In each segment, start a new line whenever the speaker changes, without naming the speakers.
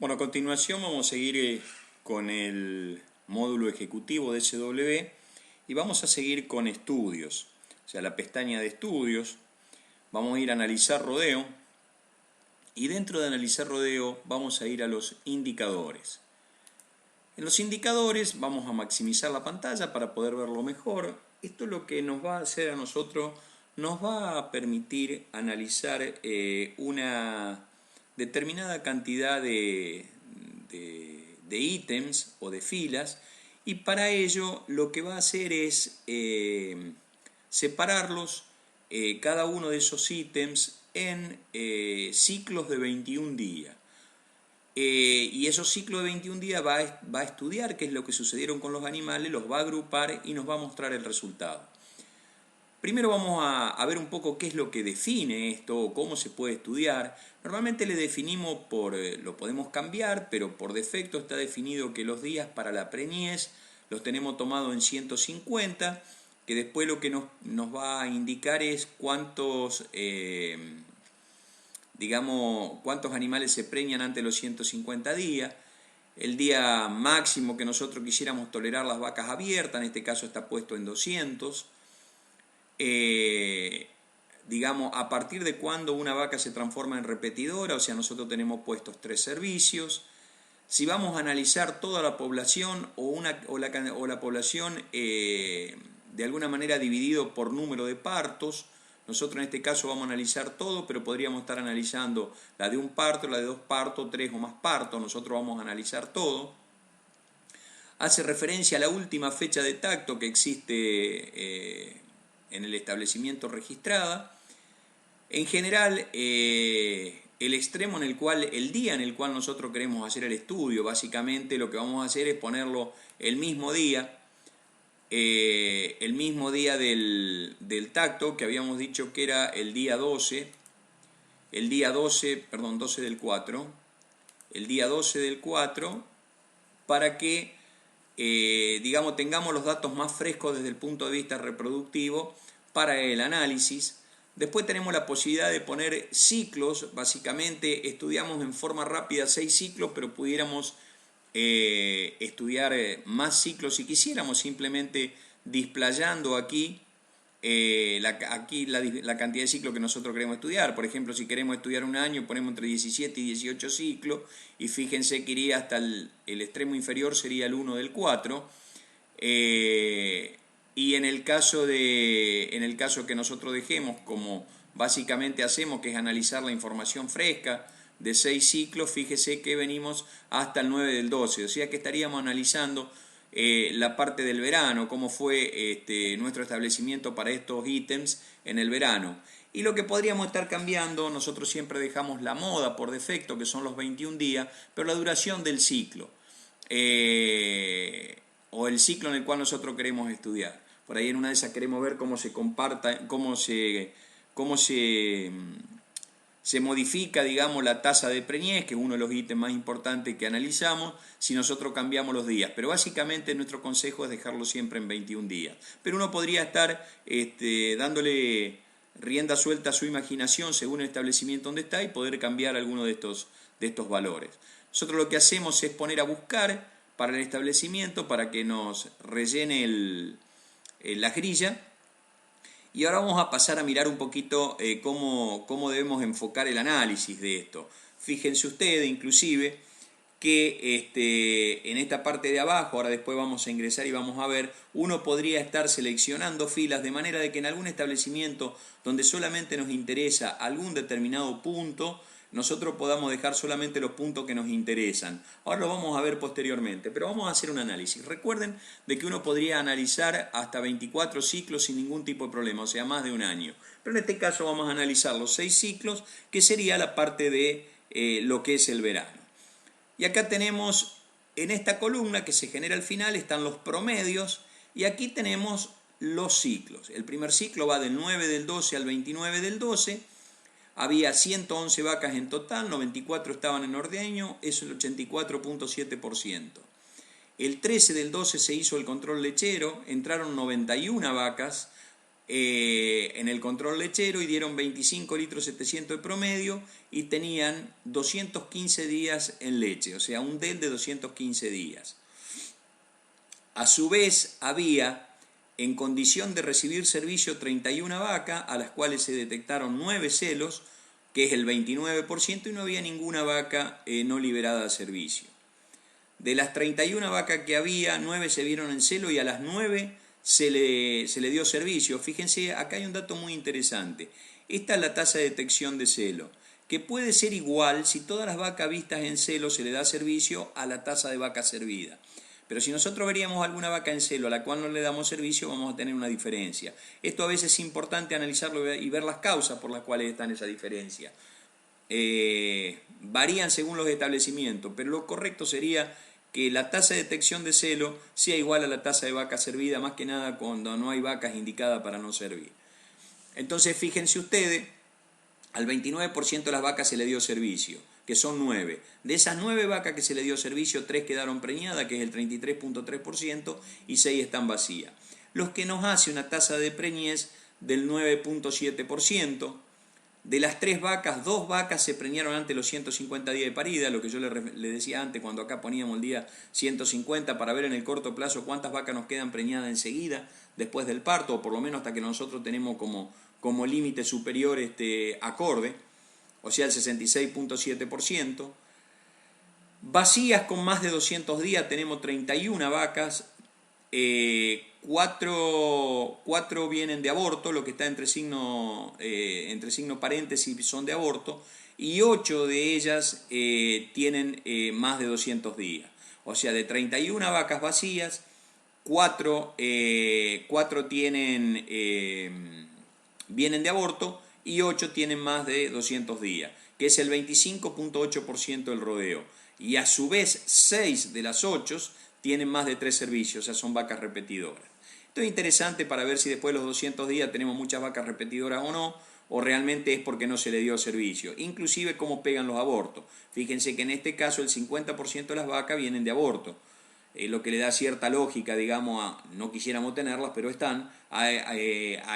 Bueno, a continuación vamos a seguir con el módulo ejecutivo de SW y vamos a seguir con estudios, o sea, la pestaña de estudios. Vamos a ir a analizar rodeo y dentro de analizar rodeo vamos a ir a los indicadores. En los indicadores vamos a maximizar la pantalla para poder verlo mejor. Esto lo que nos va a hacer a nosotros, nos va a permitir analizar una determinada cantidad de ítems o de filas, y para ello lo que va a hacer es separarlos, cada uno de esos ítems, en ciclos de 21 días. Y esos ciclos de 21 días va a estudiar qué es lo que sucedieron con los animales, los va a agrupar y nos va a mostrar el resultado. Primero vamos a ver un poco qué es lo que define esto o cómo se puede estudiar. Normalmente le definimos lo podemos cambiar, pero por defecto está definido que los días para la preñez los tenemos tomados en 150, que después lo que nos va a indicar es cuántos animales se preñan antes de los 150 días. El día máximo que nosotros quisiéramos tolerar las vacas abiertas, en este caso está puesto en 200. A partir de cuando una vaca se transforma en repetidora, o sea, nosotros tenemos puestos 3 servicios. Si vamos a analizar toda la población o la población de alguna manera dividido por número de partos, nosotros en este caso vamos a analizar todo, pero podríamos estar analizando la de un parto, la de 2 partos, 3 o más partos. Nosotros vamos a analizar todo. Hace referencia a la última fecha de tacto que existe en el establecimiento registrada. En general, el extremo en el cual, el día en el cual nosotros queremos hacer el estudio, básicamente lo que vamos a hacer es ponerlo el mismo día del tacto, que habíamos dicho que era el día 12, 12 del 4, el día 12 del 4, para que tengamos los datos más frescos desde el punto de vista reproductivo para el análisis. Después tenemos la posibilidad de poner ciclos. Básicamente estudiamos en forma rápida 6 ciclos, pero pudiéramos estudiar más ciclos si quisiéramos, simplemente displayando aquí la cantidad de ciclos que nosotros queremos estudiar. Por ejemplo, si queremos estudiar un año, ponemos entre 17 y 18 ciclos, y fíjense que iría hasta el extremo inferior, sería el 1 del 4. Y en el caso que nosotros dejemos, como básicamente hacemos, que es analizar la información fresca de 6 ciclos, fíjese que venimos hasta el 9 del 12, o sea que estaríamos analizando la parte del verano, cómo fue nuestro establecimiento para estos ítems en el verano. Y lo que podríamos estar cambiando, nosotros siempre dejamos la moda por defecto, que son los 21 días, pero la duración del ciclo, o el ciclo en el cual nosotros queremos estudiar. Por ahí en una de esas queremos ver cómo se modifica, la tasa de preñez, que es uno de los ítems más importantes que analizamos, si nosotros cambiamos los días. Pero básicamente nuestro consejo es dejarlo siempre en 21 días. Pero uno podría estar dándole rienda suelta a su imaginación según el establecimiento donde está y poder cambiar alguno de estos valores. Nosotros lo que hacemos es poner a buscar para el establecimiento para que nos rellene la grilla. Y ahora vamos a pasar a mirar un poquito cómo debemos enfocar el análisis de esto. Fíjense ustedes, inclusive, que en esta parte de abajo, ahora después vamos a ingresar y vamos a ver, uno podría estar seleccionando filas de manera de que en algún establecimiento donde solamente nos interesa algún determinado punto, nosotros podamos dejar solamente los puntos que nos interesan. Ahora lo vamos a ver posteriormente, pero vamos a hacer un análisis. Recuerden de que uno podría analizar hasta 24 ciclos sin ningún tipo de problema, o sea, más de un año. Pero en este caso vamos a analizar los 6 ciclos, que sería la parte de lo que es el verano. Y acá tenemos, en esta columna que se genera al final, están los promedios, y aquí tenemos los ciclos. El primer ciclo va del 9 del 12 al 29 del 12. Había 111 vacas en total, 94 estaban en ordeño, eso es el 84.7%. El 13 del 12 se hizo el control lechero, entraron 91 vacas, en el control lechero y dieron 25 litros 700 de promedio y tenían 215 días en leche, o sea, un DEL de 215 días. A su vez, había en condición de recibir servicio 31 vacas, a las cuales se detectaron 9 celos, que es el 29%, y no había ninguna vaca no liberada a servicio. De las 31 vacas que había, 9 se vieron en celo y a las 9 se le dio servicio. Fíjense, acá hay un dato muy interesante. Esta es la tasa de detección de celo, que puede ser igual si todas las vacas vistas en celo se le da servicio a la tasa de vaca servida. Pero si nosotros veríamos alguna vaca en celo a la cual no le damos servicio, vamos a tener una diferencia. Esto a veces es importante analizarlo y ver las causas por las cuales están esa diferencia. Varían según los establecimientos, pero lo correcto sería que la tasa de detección de celo sea igual a la tasa de vaca servida, más que nada cuando no hay vacas indicadas para no servir. Entonces, fíjense ustedes, al 29% de las vacas se le dio servicio, que son 9. De esas 9 vacas que se le dio servicio, 3 quedaron preñadas, que es el 33.3%, y 6 están vacías. Lo que nos hace una tasa de preñez del 9.7%. De las 3 vacas, 2 vacas se preñaron antes de los 150 días de parida, lo que yo le decía antes cuando acá poníamos el día 150 para ver en el corto plazo cuántas vacas nos quedan preñadas enseguida después del parto, o por lo menos hasta que nosotros tenemos como límite superior acorde, o sea el 66.7%. Vacías con más de 200 días tenemos 31 vacas, 4 vienen de aborto, lo que está entre signo paréntesis son de aborto, y 8 de ellas tienen más de 200 días. O sea, de 31 vacas vacías, 4 vienen de aborto y 8 tienen más de 200 días, que es el 25.8% del rodeo. Y a su vez, 6 de las 8 tienen más de 3 servicios, o sea, son vacas repetidoras. Esto es interesante para ver si después de los 200 días tenemos muchas vacas repetidoras o no, o realmente es porque no se le dio servicio. Inclusive cómo pegan los abortos. Fíjense que en este caso el 50% de las vacas vienen de aborto, lo que le da cierta lógica, digamos, no quisiéramos tenerlas, pero están a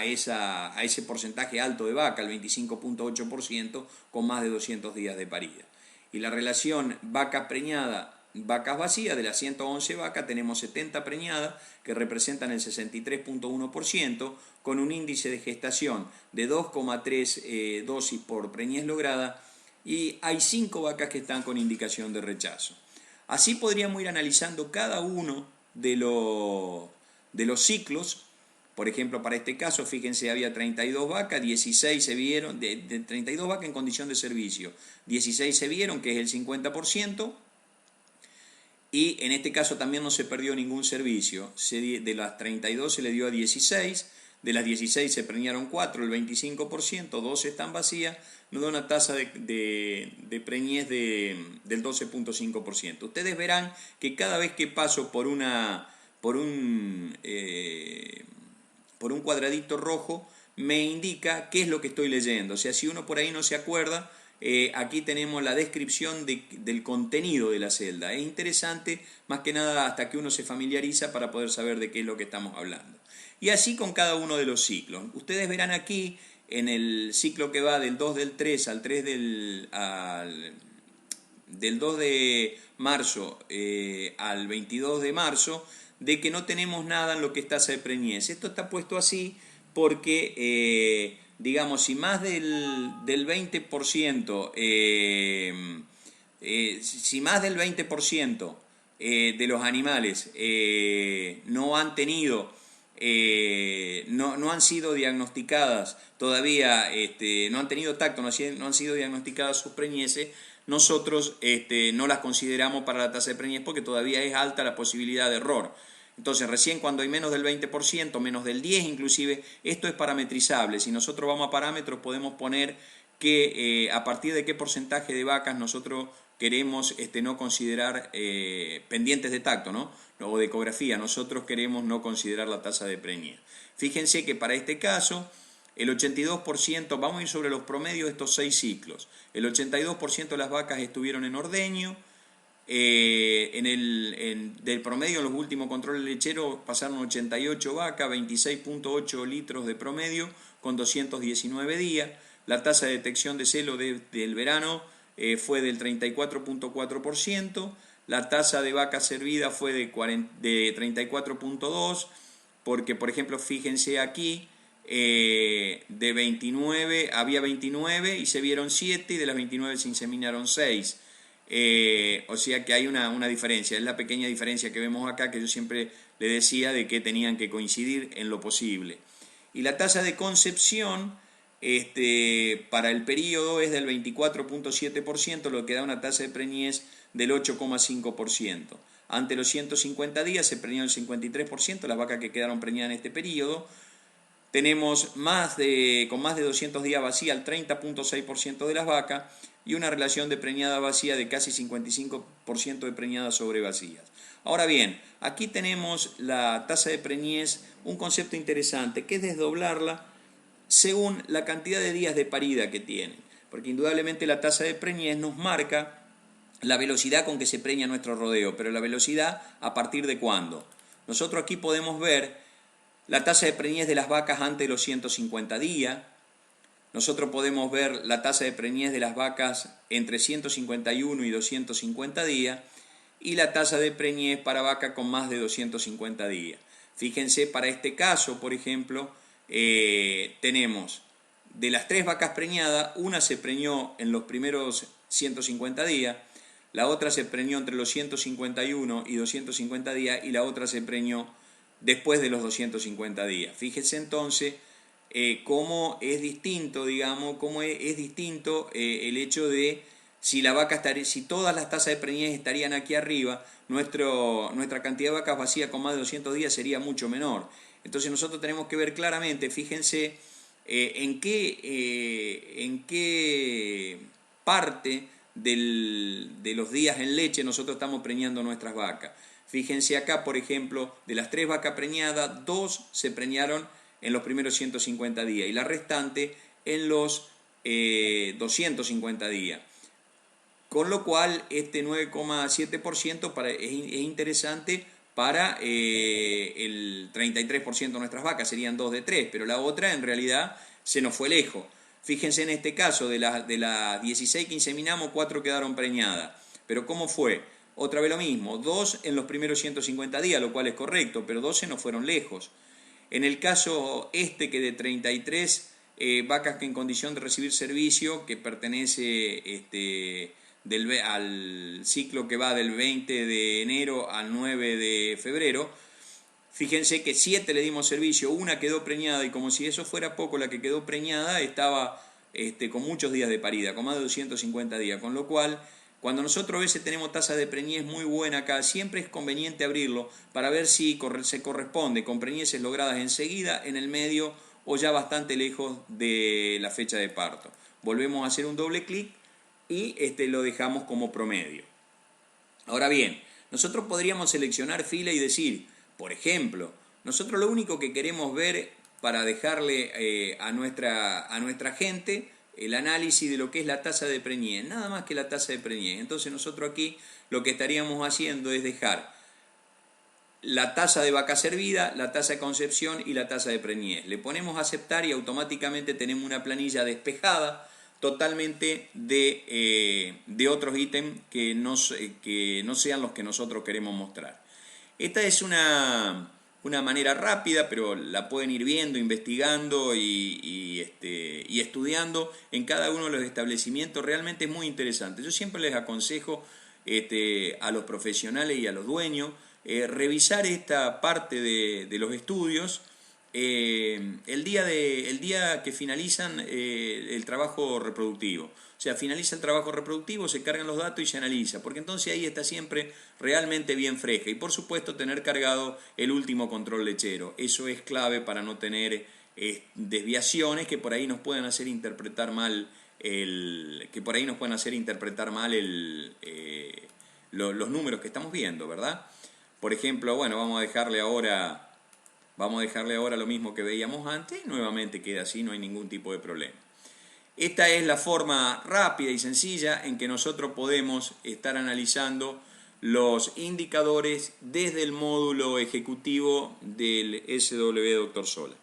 ese porcentaje alto de vaca, el 25.8%, con más de 200 días de parida. Y la relación vaca preñada, vacas vacías, de las 111 vacas tenemos 70 preñadas, que representan el 63.1%, con un índice de gestación de 2,3 dosis por preñez lograda, y hay 5 vacas que están con indicación de rechazo. Así podríamos ir analizando cada uno de los ciclos. Por ejemplo, para este caso, fíjense, había 32 vacas, 16 se vieron, de 32 vacas en condición de servicio, 16 se vieron, que es el 50%, y en este caso también no se perdió ningún servicio. De las 32 se le dio a 16, de las 16 se preñaron 4, el 25%, 12 están vacías, nos da una tasa de preñez del 12.5%. Ustedes verán que cada vez que paso por un cuadradito rojo, me indica qué es lo que estoy leyendo. O sea, si uno por ahí no se acuerda, aquí tenemos la descripción del contenido de la celda. Es interesante, más que nada, hasta que uno se familiariza para poder saber de qué es lo que estamos hablando. Y así con cada uno de los ciclos. Ustedes verán aquí, en el ciclo que va del 2 del 3 al 3 del 2 de marzo al 22 de marzo, de que no tenemos nada en lo que es tasa de preñez. Esto está puesto así porque, digamos, si más del 20%, si más del 20% de los animales no han tenido, no han sido diagnosticadas todavía, no han tenido tacto, no han sido diagnosticadas sus preñeces, nosotros no las consideramos para la tasa de preñez porque todavía es alta la posibilidad de error. Entonces, recién cuando hay menos del 20%, menos del 10% inclusive, esto es parametrizable. Si nosotros vamos a parámetros, podemos poner que a partir de qué porcentaje de vacas nosotros queremos no considerar pendientes de tacto, ¿no? O de ecografía. Nosotros queremos no considerar la tasa de preñez. Fíjense que para este caso, el 82%, vamos a ir sobre los promedios de estos 6 ciclos, el 82% de las vacas estuvieron en ordeño, Del promedio en los últimos controles lecheros pasaron 88 vacas, 26.8 litros de promedio con 219 días. La tasa de detección de celo del verano fue del 34.4%. La tasa de vaca servida fue de 34.2%, porque por ejemplo fíjense aquí, de 29 había 29 y se vieron 7 y de las 29 se inseminaron 6. O sea que hay una diferencia, es la pequeña diferencia que vemos acá, que yo siempre le decía de que tenían que coincidir en lo posible. Y la tasa de concepción para el periodo es del 24.7%, lo que da una tasa de preñez del 8,5%. Ante los 150 días se preñó el 53%, las vacas que quedaron preñadas en este periodo. Tenemos con más de 200 días vacía el 30.6% de las vacas y una relación de preñada vacía de casi 55% de preñadas sobre vacías. Ahora bien, aquí tenemos la tasa de preñez, un concepto interesante que es desdoblarla según la cantidad de días de parida que tienen, porque indudablemente la tasa de preñez nos marca la velocidad con que se preña nuestro rodeo, pero la velocidad a partir de cuándo. Nosotros aquí podemos ver la tasa de preñez de las vacas antes de los 150 días. Nosotros podemos ver la tasa de preñez de las vacas entre 151 y 250 días y la tasa de preñez para vacas con más de 250 días. Fíjense, para este caso, por ejemplo, tenemos de las 3 vacas preñadas, una se preñó en los primeros 150 días, la otra se preñó entre los 151 y 250 días y la otra se preñó después de los 250 días. Fíjense entonces cómo es distinto, digamos, cómo es distinto el hecho de si todas las tasas de preñez estarían aquí arriba, nuestra cantidad de vacas vacías con más de 200 días sería mucho menor. Entonces nosotros tenemos que ver claramente, fíjense, en qué parte de los días en leche nosotros estamos preñando nuestras vacas. Fíjense acá, por ejemplo, de las 3 vacas preñadas, 2 se preñaron en los primeros 150 días y la restante en los 250 días. Con lo cual, este 9,7% es interesante para el 33% de nuestras vacas, serían 2 de 3, pero la otra en realidad se nos fue lejos. Fíjense en este caso, de las 16 que inseminamos, 4 quedaron preñadas. Pero ¿cómo fue? Otra vez lo mismo, 2 en los primeros 150 días, lo cual es correcto, pero 12 no fueron lejos. En el caso que de 33 vacas que en condición de recibir servicio, que pertenece al ciclo que va del 20 de enero al 9 de febrero, fíjense que 7 le dimos servicio, una quedó preñada y como si eso fuera poco, la que quedó preñada estaba con muchos días de parida, con más de 250 días, con lo cual cuando nosotros a veces tenemos tasa de preñez muy buena acá, siempre es conveniente abrirlo para ver si se corresponde con preñeces logradas enseguida, en el medio o ya bastante lejos de la fecha de parto. Volvemos a hacer un doble clic y lo dejamos como promedio. Ahora bien, nosotros podríamos seleccionar fila y decir, por ejemplo, nosotros lo único que queremos ver para dejarle a nuestra gente el análisis de lo que es la tasa de preñez, nada más que la tasa de preñez. Entonces nosotros aquí lo que estaríamos haciendo es dejar la tasa de vaca servida, la tasa de concepción y la tasa de preñez. Le ponemos a aceptar y automáticamente tenemos una planilla despejada totalmente de otros ítems que no sean los que nosotros queremos mostrar. Esta es una manera rápida, pero la pueden ir viendo, investigando y estudiando en cada uno de los establecimientos. Realmente es muy interesante. Yo siempre les aconsejo a los profesionales y a los dueños revisar esta parte de los estudios el día que finalizan el trabajo reproductivo. O sea, finaliza el trabajo reproductivo, se cargan los datos y se analiza, porque entonces ahí está siempre realmente bien fresca. Y por supuesto tener cargado el último control lechero. Eso es clave para no tener desviaciones que por ahí nos pueden hacer interpretar mal los números que estamos viendo, ¿verdad? Por ejemplo, bueno, vamos a dejarle ahora lo mismo que veíamos antes y nuevamente queda así, no hay ningún tipo de problema. Esta es la forma rápida y sencilla en que nosotros podemos estar analizando los indicadores desde el módulo ejecutivo del SW Dr. Sola.